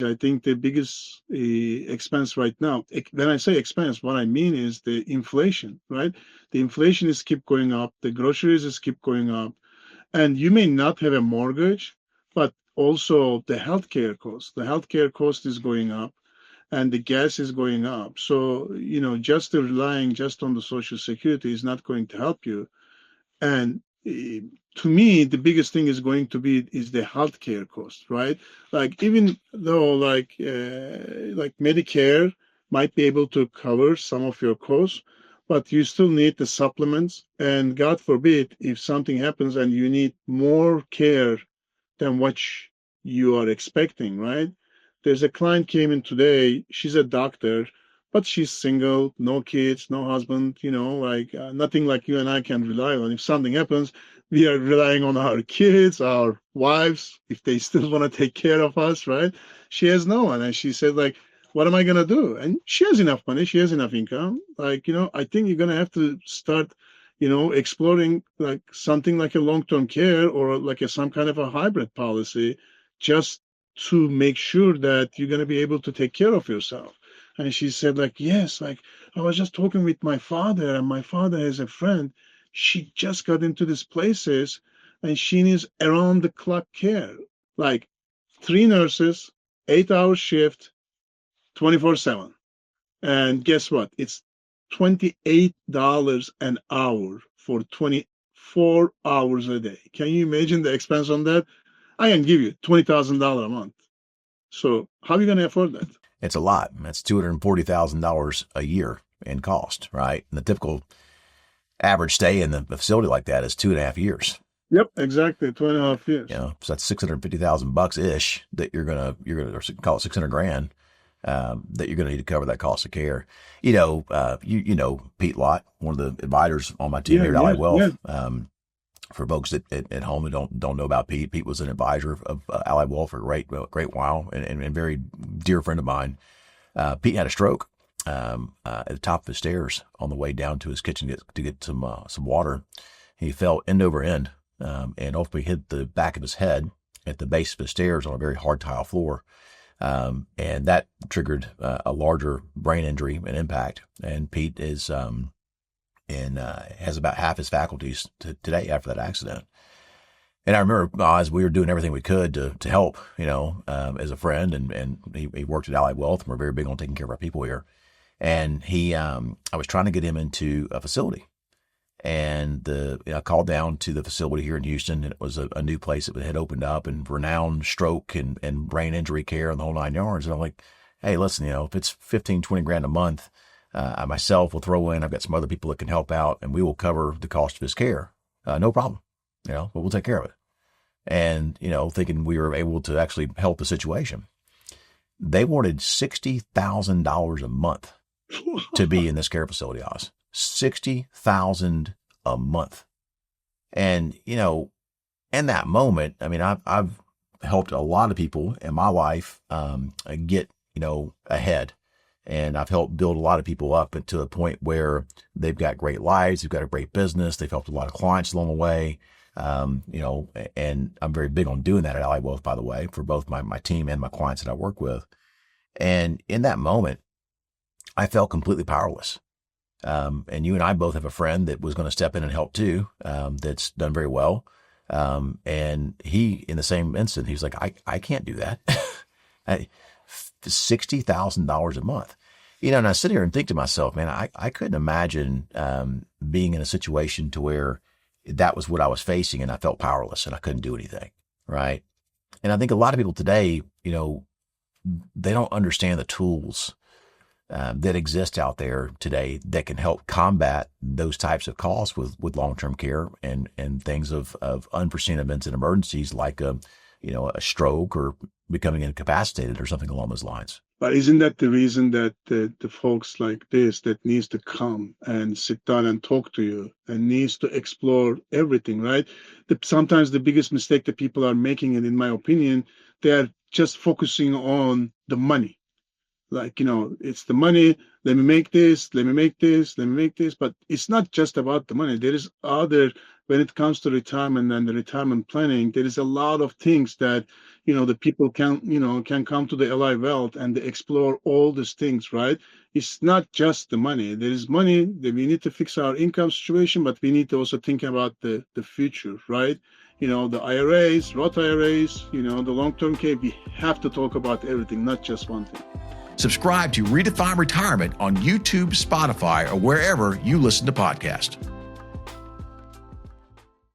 I think the biggest expense right now, when I say expense, what I mean is the inflation, right? The inflation is keep going up, the groceries is keep going up, and you may not have a mortgage, but also the healthcare cost. The healthcare cost is going up, and the gas is going up. So, just relying just on the Social Security is not going to help you. And to me, the biggest thing is going to be is the healthcare cost, right? Like even though like Medicare might be able to cover some of your costs, but you still need the supplements. And God forbid, if something happens and you need more care than what you are expecting, right? There's a client came in today. She's a doctor, but she's single, no kids, no husband, nothing like you and I can rely on. If something happens, we are relying on our kids, our wives, if they still want to take care of us, right? She has no one. And she said, like, what am I going to do? And she has enough money. She has enough income. Like, I think you're going to have to start exploring like something like a long-term care or like some kind of a hybrid policy just to make sure that you're going to be able to take care of yourself. And she said, like, yes, like I was just talking with my father, and my father has a friend. She just got into these places and she needs around the clock care, like three nurses, 8 hour shift, 24/7. And guess what? It's $28 an hour for 24 hours a day. Can you imagine the expense on that? I can give you $20,000 a month. So how are you going to afford that? It's a lot. That's $240,000 a year in cost, right? And the typical average stay in the facility like that is 2.5 years. Yep, exactly. 2.5 years. So that's $650,000 ish that you're gonna or call it 600 grand that you're gonna need to cover that cost of care. You know Pete Lott, one of the advisors on my team here at Ally Wealth. For folks at home who don't know about Pete was an advisor of Ally Wealth for a great while and very dear friend of mine. Pete had a stroke at the top of the stairs on the way down to his kitchen to get some water. He fell end over end and ultimately hit the back of his head at the base of the stairs on a very hard tile floor. And that triggered a larger brain injury and impact. And Pete is has about half his faculties today after that accident. And I remember as we were doing everything we could to help, as a friend, and he worked at Ally Wealth, and we're very big on taking care of our people here. And I was trying to get him into a facility, and I called down to the facility here in Houston, and it was a new place that had opened up, and renowned stroke and brain injury care and the whole nine yards. And I'm like, hey, listen, if it's 15, 20 grand a month, I myself will throw in, I've got some other people that can help out, and we will cover the cost of his care. No problem, but we'll take care of it. And, thinking we were able to actually help the situation. They wanted $60,000 a month to be in this care facility, Oz. $60,000 a month. And, in that moment, I mean, I've helped a lot of people in my life, get, ahead. And I've helped build a lot of people up to a point where they've got great lives. They've got a great business. They've helped a lot of clients along the way. And I'm very big on doing that at Ally Wealth, by the way, for both my team and my clients that I work with. And in that moment, I felt completely powerless. And you and I both have a friend that was going to step in and help too, that's done very well. And he, in the same instant, he was like, I can't do that. $60,000 a month. And I sit here and think to myself, man, I couldn't imagine, being in a situation to where that was what I was facing and I felt powerless and I couldn't do anything. Right. And I think a lot of people today, they don't understand the tools, that exist out there today that can help combat those types of costs with long-term care and things of unforeseen events and emergencies like a stroke or becoming incapacitated or something along those lines. But isn't that the reason that the folks like this that needs to come and sit down and talk to you and needs to explore everything, right? Sometimes the biggest mistake that people are making, and in my opinion, they're just focusing on the money. Like, it's the money. Let me make this. Let me make this. Let me make this. But it's not just about the money. There is other when it comes to retirement and the retirement planning, there is a lot of things that, the people can come to the LI Wealth and they explore all these things, right? It's not just the money. There is money that we need to fix our income situation, but we need to also think about the future, right? The IRAs, Roth IRAs, the long-term care. We have to talk about everything, not just one thing. Subscribe to Redefine Retirement on YouTube, Spotify, or wherever you listen to podcasts.